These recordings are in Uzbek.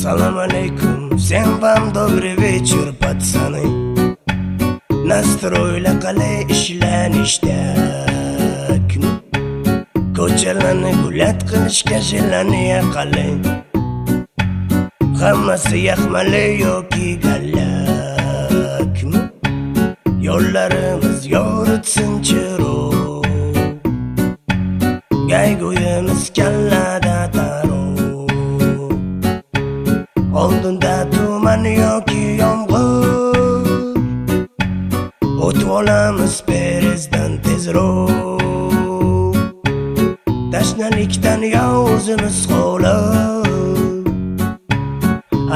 Салам алейкум, всем вам добрый вечер, пацаны. Настройla qalay ishlanishdak, ko'chalarni gullat qilishga jilaniya qalay. Hammasi yaxmali yoki gallak, yo'llarimiz yoritsin chiroq, gayguyimiz kallada taroq. Oldinda tuman yoki yomg'ir, o'tib olamiz perezdan tezroq. Tashnalikdan o'zimiz qolib,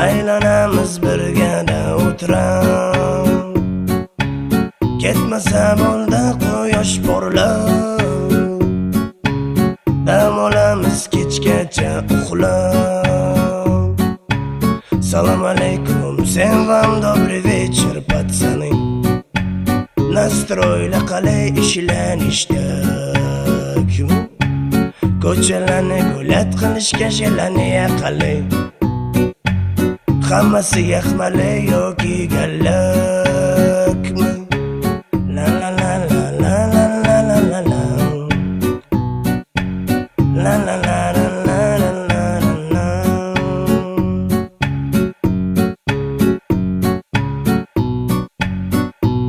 aylanamiz birgada o'tirib. Ketmasa bo'ldi quyosh porlab, dam olamiz kechgacha uxlab. Салам алейкум, всем вам добрый вечер, пацаны. Настройla qalay ishlanishdak, ko'chalarni gullat qilishga jilaniya qalay. Hammasi yaxmali yoki gallakmi,